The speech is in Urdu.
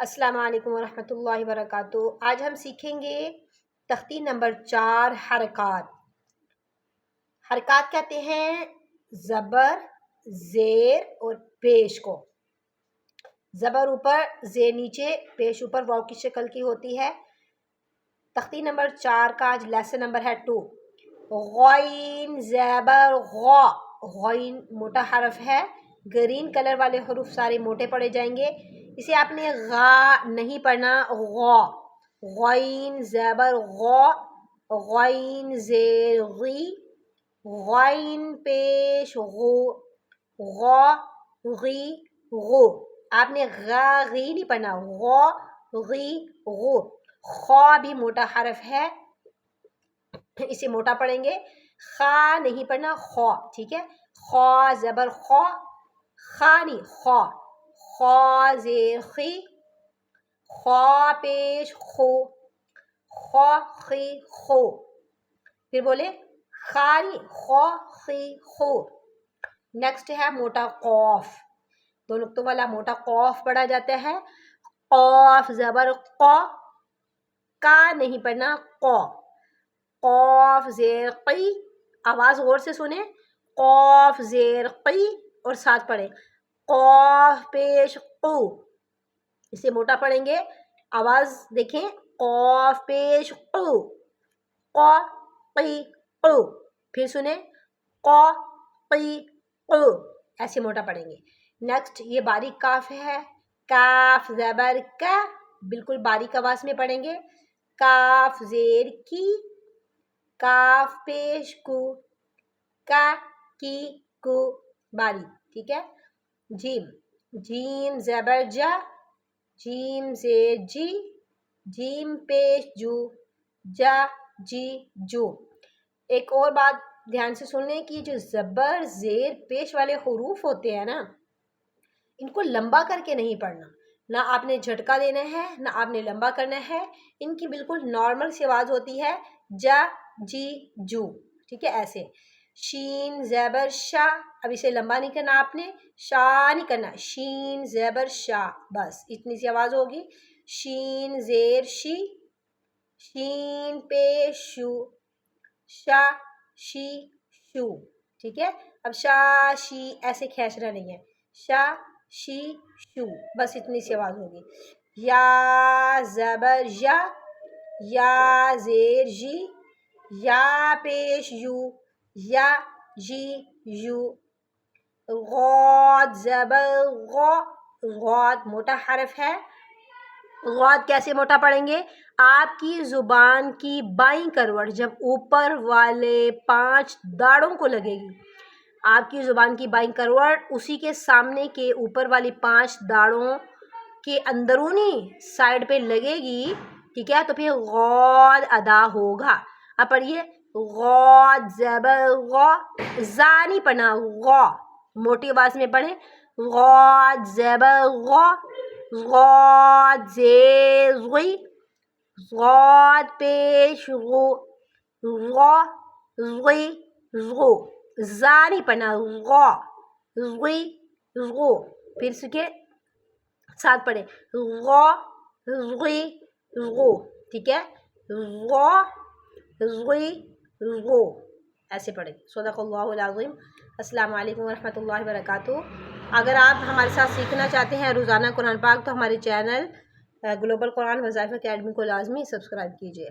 السلام علیکم ورحمۃ اللہ وبرکاتہ۔ آج ہم سیکھیں گے تختی نمبر 4 حرکات۔ حرکات کہتے ہیں زبر، زیر اور پیش کو۔ زبر اوپر، زیر نیچے، پیش اوپر واو کی شکل کی ہوتی ہے۔ تختی نمبر 4 کا آج لیسن نمبر ہے 2۔ غین زبر غا، غین موٹا حرف ہے، گرین کلر والے حروف سارے موٹے پڑے جائیں گے۔ اسے آپ نے غا نہیں پڑھنا، غا۔ غین زبر غا، غین زیر غی، غین پیش غو، غا غی غو۔ آپ نے غا غی نہیں پڑھنا، غا غی غو۔ خا بھی موٹا حرف ہے، اسے موٹا پڑھیں گے۔ خا نہیں پڑھنا، خا، ٹھیک ہے۔ خا زبر خا، خا نہیں خا۔ خا زیر خی، خا پیش خو، خا خی خو۔ پھر بولے خا نہیں خا خی خو۔ نیکسٹ ہے موٹا قاف، دو نقطوں والا موٹا قاف پڑھا جاتا ہے۔ قاف زبر قا، کا نہیں پڑھنا، قا۔ قاف زیر قی، آواز غور سے سنیں، قاف زیر قی اور ساتھ پڑھیں قاف پیش قو، اسے موٹا پڑھیں گے۔ آواز دیکھیں، قاف پیش قو، قا قی قو۔ پھر سنیں، قا قی قو، ایسے موٹا پڑھیں گے۔ نیکسٹ یہ باریک کاف ہے، کاف زبر کا، بالکل باریک آواز میں پڑھیں گے۔ کاف زیر کی، کاف پیش کو، کا کی کو، باریک، ٹھیک ہے۔ جیم، جیم زبر جا، جیم زیر جی، جیم پیش جو، جا جی جو۔ ایک اور بات دھیان سے سن لیں کہ جو زبر زیر پیش والے حروف ہوتے ہیں نا، ان کو لمبا کر کے نہیں پڑھنا، نہ آپ نے جھٹکا دینا ہے نہ آپ نے لمبا کرنا ہے۔ ان کی بالکل نارمل سی آواز ہوتی ہے، جا جی جو، ٹھیک ہے، ایسے۔ شین زبر شا، اب اسے لمبا نہیں کرنا آپ نے، شا نہیں کرنا، شین زبر شا، بس اتنی سی آواز ہوگی۔ شین زیر شی، شین پیش شو، شا شی شو، ٹھیک ہے۔ اب شا شی ایسے کھینچنا نہیں ہے، شا شی شو، بس اتنی سی آواز ہوگی۔ یا زبر یا، یا زیر جی، یا پیش یو، یا جی یو۔ غاد زبر غا، غاد موٹا حرف ہے۔ غاد کیسے موٹا پڑھیں گے؟ آپ کی زبان کی بائیں کروٹ جب اوپر والے 5 داڑوں کو لگے گی، آپ کی زبان کی بائیں کروٹ اسی کے سامنے کے اوپر والی 5 داڑوں کے اندرونی سائڈ پہ لگے گی، ٹھیک ہے، تو پھر غاد ادا ہوگا۔ اب پڑھیے، غاد زبر غا، زا نہیں پڑھنا، غا، موٹی آواز میں پڑھیں۔ غاد زبر غا، غاد زیر غی، غاد پیش غو، غا غی غو۔ زا نہیں پڑھنا، غا غی غو۔ پھر سکے ساتھ پڑھیں، غا غی غو، ٹھیک ہے، غا غی غو، ایسے پڑھیں۔ صدق اللہ العظیم۔ السلام علیکم ورحمۃ اللہ وبرکاتہ۔ اگر آپ ہمارے ساتھ سیکھنا چاہتے ہیں روزانہ قرآن پاک تو ہمارے چینل گلوبل قرآن وظائف اکیڈمی کو لازمی سبسکرائب کیجیے۔